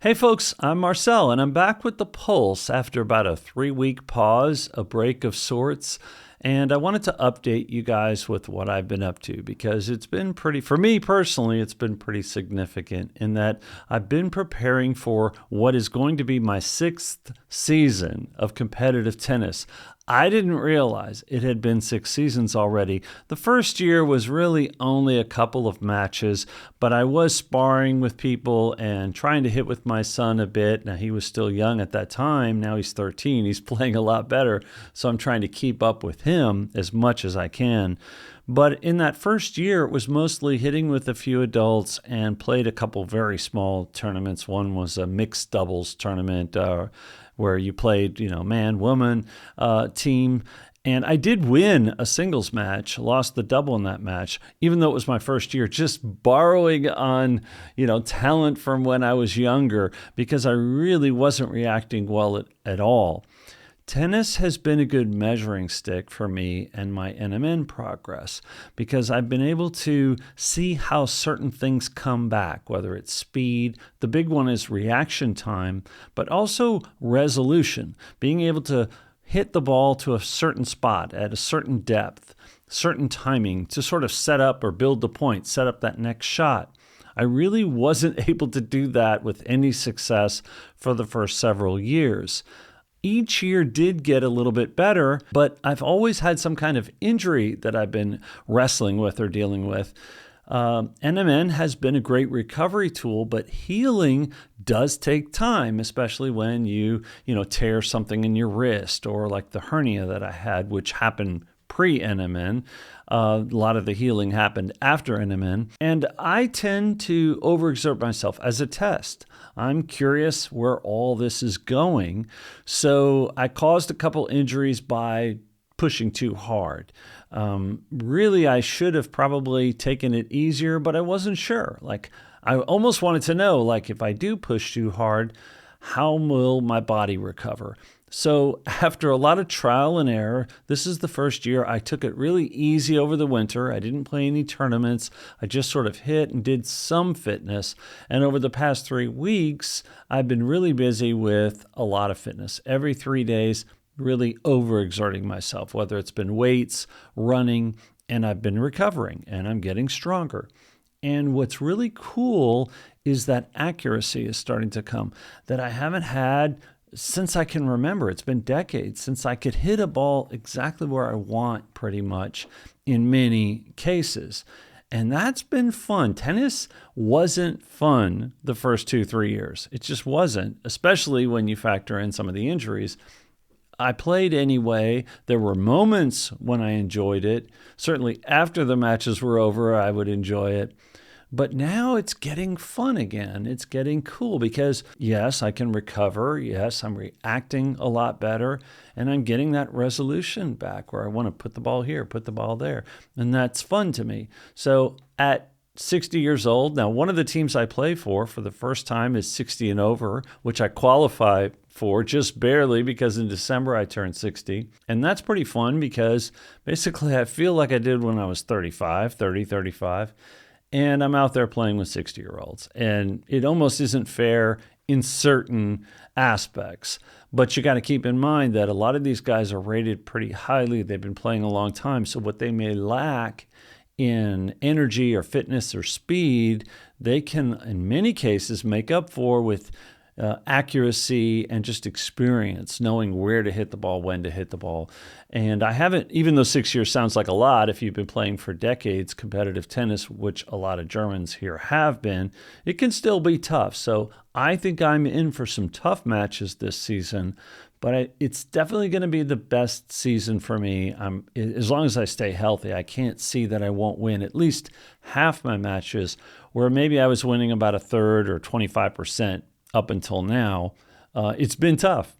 Hey folks, I'm Marcel and I'm back with the Pulse after about a 3-week pause, a break of sorts. And I wanted to update you guys with what I've been up to because it's been for me personally, it's been pretty significant in that I've been preparing for what is going to be my 6th season of competitive tennis. I didn't realize it had been 6 seasons already. The first year was really only a couple of matches, but I was sparring with people and trying to hit with my son a bit. Now, he was still young at that time. Now he's 13. He's playing a lot better, so I'm trying to keep up with him as much as I can. But in that first year, it was mostly hitting with a few adults and played a couple very small tournaments. One was a mixed doubles tournament where you played, man-woman team. And I did win a singles match, lost the double in that match, even though it was my first year, just borrowing on, talent from when I was younger because I really wasn't reacting well at all. Tennis has been a good measuring stick for me and my NMN progress because I've been able to see how certain things come back, whether it's speed, the big one is reaction time, but also resolution, being able to hit the ball to a certain spot at a certain depth, certain timing to sort of set up or build the point, set up that next shot. I really wasn't able to do that with any success for the first several years. Each year did get a little bit better, but I've always had some kind of injury that I've been wrestling with or dealing with. NMN has been a great recovery tool, but healing does take time, especially when you tear something in your wrist or like the hernia that I had, which happened pre-NMN. A lot of the healing happened after NMN. And I tend to overexert myself as a test. I'm curious where all this is going. So I caused a couple injuries by pushing too hard. Really, I should have probably taken it easier, but I wasn't sure. I almost wanted to know, if I do push too hard, how will my body recover? So after a lot of trial and error, this is the first year I took it really easy over the winter. I didn't play any tournaments. I just sort of hit and did some fitness. And over the past 3 weeks, I've been really busy with a lot of fitness. Every 3 days, really overexerting myself, whether it's been weights, running, and I've been recovering and I'm getting stronger. And what's really cool is that accuracy is starting to come that I haven't had since I can remember. It's been decades since I could hit a ball exactly where I want pretty much in many cases. And that's been fun. Tennis wasn't fun the first 2-3 years. It just wasn't, especially when you factor in some of the injuries. I played anyway. There were moments when I enjoyed it. Certainly after the matches were over, I would enjoy it. But now it's getting fun again. It's getting cool because, yes, I can recover. Yes, I'm reacting a lot better. And I'm getting that resolution back where I want to put the ball here, put the ball there. And that's fun to me. So at 60 years old, now one of the teams I play for the first time is 60 and over, which I qualify for just barely because in December I turned 60. And that's pretty fun because basically I feel like I did when I was 35. And I'm out there playing with 60-year-olds. And it almost isn't fair in certain aspects. But you got to keep in mind that a lot of these guys are rated pretty highly. They've been playing a long time. So what they may lack in energy or fitness or speed, they can, in many cases, make up for with accuracy and just experience, knowing where to hit the ball, when to hit the ball. And I haven't, even though 6 years sounds like a lot, if you've been playing for decades competitive tennis, which a lot of Germans here have been, it can still be tough. So I think I'm in for some tough matches this season, but it's definitely going to be the best season for me. As long as I stay healthy, I can't see that I won't win at least half my matches, where maybe I was winning about a third or 25% up until now. It's been tough.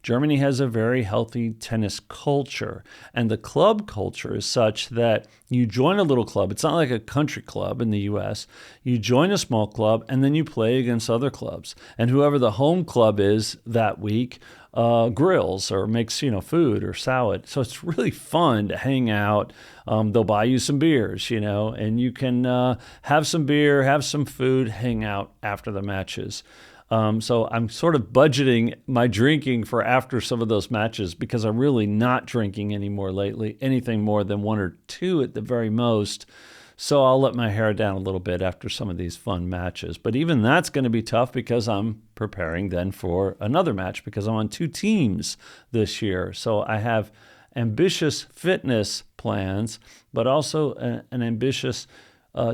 Germany has a very healthy tennis culture, and the club culture is such that you join a little club. It's not like a country club in the U.S. You join a small club, and then you play against other clubs. And whoever the home club is that week grills or makes food or salad. So it's really fun to hang out. They'll buy you some beers, and you can have some beer, have some food, hang out after the matches. So I'm sort of budgeting my drinking for after some of those matches because I'm really not drinking anymore lately, anything more than 1 or 2 at the very most. So I'll let my hair down a little bit after some of these fun matches. But even that's going to be tough because I'm preparing then for another match because I'm on 2 teams this year. So I have ambitious fitness plans, but also an ambitious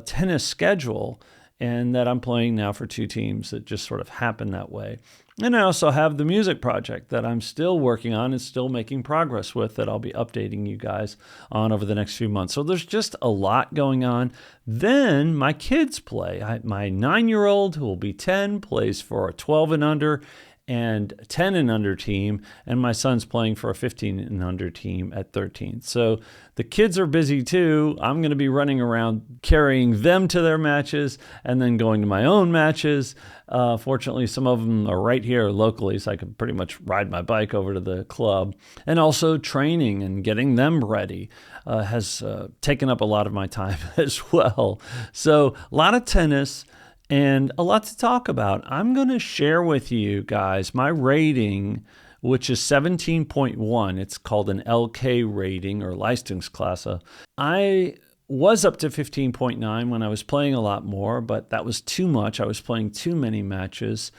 tennis schedule, and that I'm playing now for 2 teams that just sort of happen that way. And I also have the music project that I'm still working on and still making progress with that I'll be updating you guys on over the next few months. So there's just a lot going on. Then my kids play. My 9-year-old, who will be 10, plays for a 12 and under and 10 and under team, and my son's playing for a 15 and under team at 13. So the kids are busy too. I'm going to be running around carrying them to their matches and then going to my own matches. Fortunately, some of them are right here locally, so I can pretty much ride my bike over to the club. And also training and getting them ready has taken up a lot of my time as well. So a lot of tennis and a lot to talk about. I'm going to share with you guys my rating, which is 17.1. It's called an LK rating or Leistungsklasse. I was up to 15.9 when I was playing a lot more, but that was too much. I was playing too many matches.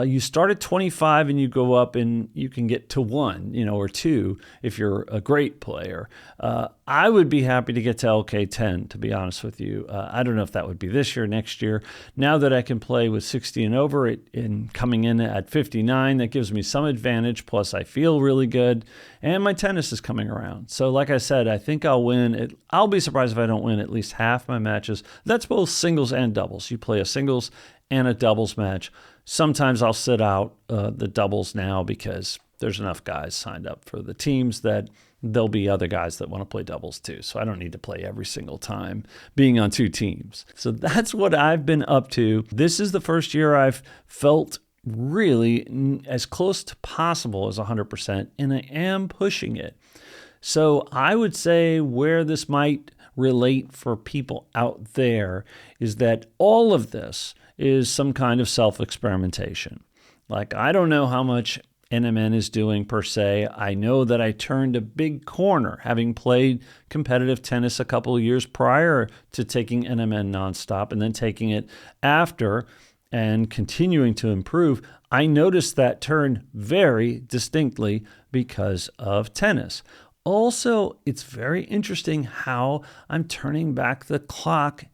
You start at 25 and you go up and you can get to 1, or 2 if you're a great player. I would be happy to get to LK 10, to be honest with you. I don't know if that would be this year, next year. Now that I can play with 60 and over and coming in at 59, that gives me some advantage. Plus, I feel really good and my tennis is coming around. So like I said, I think I'll win. I'll be surprised if I don't win at least half my matches. That's both singles and doubles. You play a singles and a doubles match. Sometimes I'll sit out the doubles now because there's enough guys signed up for the teams that there'll be other guys that want to play doubles too. So I don't need to play every single time being on 2 teams. So that's what I've been up to. This is the first year I've felt really as close to possible as 100%, and I am pushing it. So I would say where this might relate for people out there is that all of this is some kind of self-experimentation. Like, I don't know how much NMN is doing per se. I know that I turned a big corner, having played competitive tennis a couple of years prior to taking NMN nonstop and then taking it after and continuing to improve. I noticed that turn very distinctly because of tennis. Also, it's very interesting how I'm turning back the clock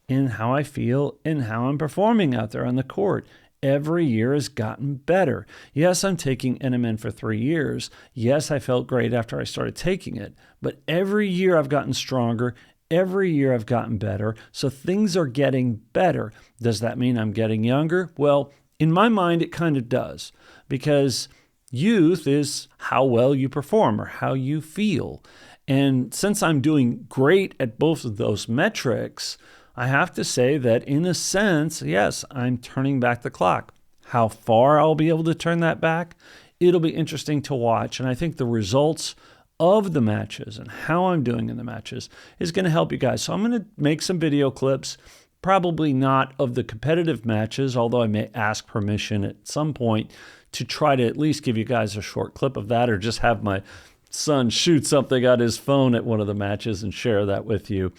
in how I feel and how I'm performing out there on the court. Every year has gotten better. Yes, I'm taking NMN for 3 years. Yes, I felt great after I started taking it. But every year I've gotten stronger. Every year I've gotten better. So things are getting better. Does that mean I'm getting younger? Well, in my mind, it kind of does. Because youth is how well you perform or how you feel. And since I'm doing great at both of those metrics, I have to say that in a sense, yes, I'm turning back the clock. How far I'll be able to turn that back, it'll be interesting to watch. And I think the results of the matches and how I'm doing in the matches is going to help you guys. So I'm going to make some video clips, probably not of the competitive matches, although I may ask permission at some point to try to at least give you guys a short clip of that, or just have my son shoot something on his phone at one of the matches and share that with you.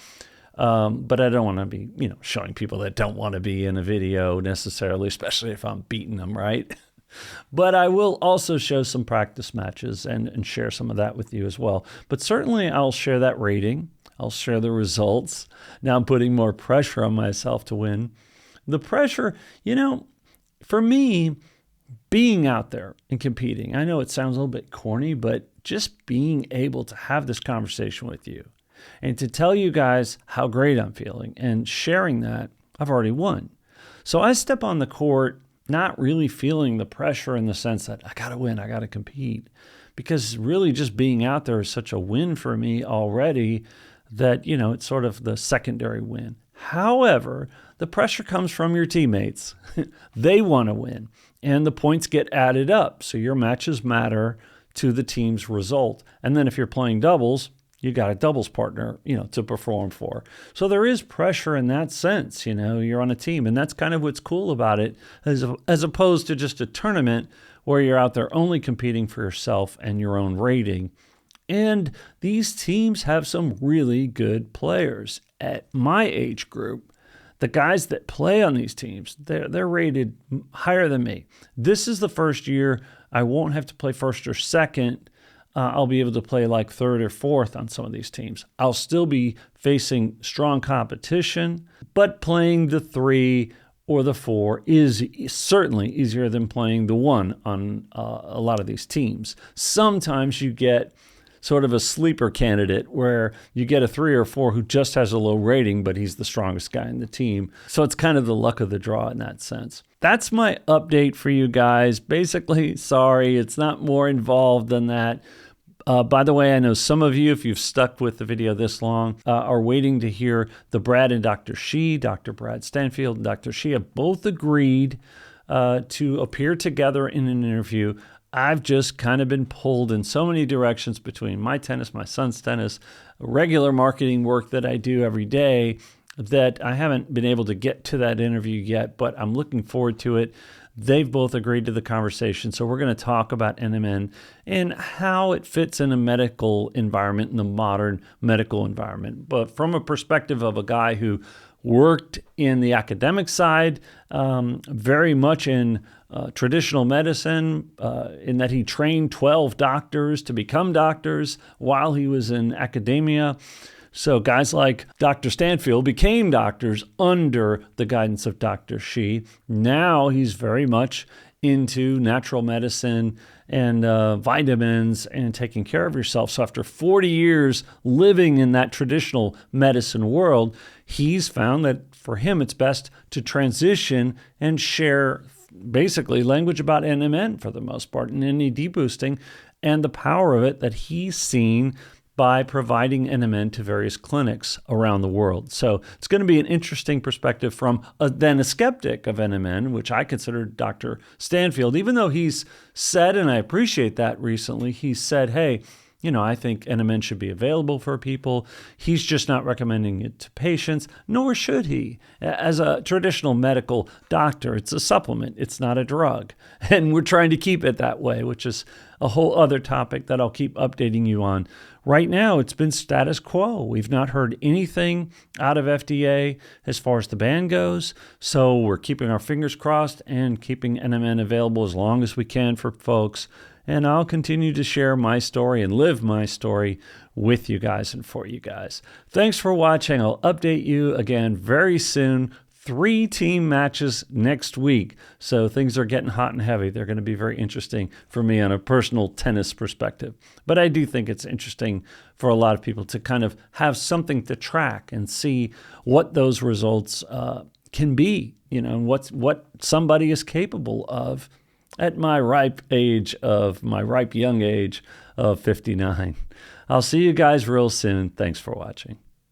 But I don't want to be, showing people that don't want to be in a video necessarily, especially if I'm beating them, right? But I will also show some practice matches and share some of that with you as well. But certainly I'll share that rating. I'll share the results. Now I'm putting more pressure on myself to win. The pressure, for me, being out there and competing, I know it sounds a little bit corny, but just being able to have this conversation with you and to tell you guys how great I'm feeling and sharing that, I've already won. So I step on the court not really feeling the pressure in the sense that I got to win, I got to compete, because really just being out there is such a win for me already that, it's sort of the secondary win. However, the pressure comes from your teammates. They want to win, and the points get added up. So your matches matter to the team's result. And then if you're playing doubles, you got a doubles partner, to perform for. So there is pressure in that sense, you're on a team. And that's kind of what's cool about it, as opposed to just a tournament where you're out there only competing for yourself and your own rating. And these teams have some really good players. At my age group, the guys that play on these teams, they're rated higher than me. This is the first year I won't have to play first or second. I'll be able to play like third or fourth on some of these teams. I'll still be facing strong competition, but playing the 3 or the 4 is certainly easier than playing the 1 on a lot of these teams. Sometimes you get sort of a sleeper candidate where you get a 3 or 4 who just has a low rating, but he's the strongest guy in the team. So it's kind of the luck of the draw in that sense. That's my update for you guys. Basically, sorry, it's not more involved than that. By the way, I know some of you, if you've stuck with the video this long, are waiting to hear the Brad and Dr. Shi, Dr. Brad Stanfield and Dr. Shi have both agreed to appear together in an interview. I've just kind of been pulled in so many directions between my tennis, my son's tennis, regular marketing work that I do every day, that I haven't been able to get to that interview yet, but I'm looking forward to it. They've both agreed to the conversation. So we're going to talk about NMN and how it fits in a medical environment, in the modern medical environment. But from a perspective of a guy who worked in the academic side, very much in traditional medicine, in that he trained 12 doctors to become doctors while he was in academia. So guys like Dr. Stanfield became doctors under the guidance of Dr. Shi. Now he's very much into natural medicine and vitamins and taking care of yourself. So after 40 years living in that traditional medicine world, he's found that for him it's best to transition and share basically language about NMN for the most part, and NAD boosting, and the power of it that he's seen by providing NMN to various clinics around the world. So it's going to be an interesting perspective from then a skeptic of NMN, which I consider Dr. Stanfield, even though he's said, and I appreciate that recently, he said, hey, I think NMN should be available for people. He's just not recommending it to patients, nor should he. As a traditional medical doctor, it's a supplement. It's not a drug. And we're trying to keep it that way, which is a whole other topic that I'll keep updating you on. Right now, it's been status quo. We've not heard anything out of FDA as far as the ban goes. So we're keeping our fingers crossed and keeping NMN available as long as we can for folks. And I'll continue to share my story and live my story with you guys and for you guys. Thanks for watching. I'll update you again very soon. 3 team matches next week. So things are getting hot and heavy. They're going to be very interesting for me on a personal tennis perspective. But I do think it's interesting for a lot of people to kind of have something to track and see what those results can be, and what somebody is capable of at my ripe young age of 59. I'll see you guys real soon. Thanks for watching.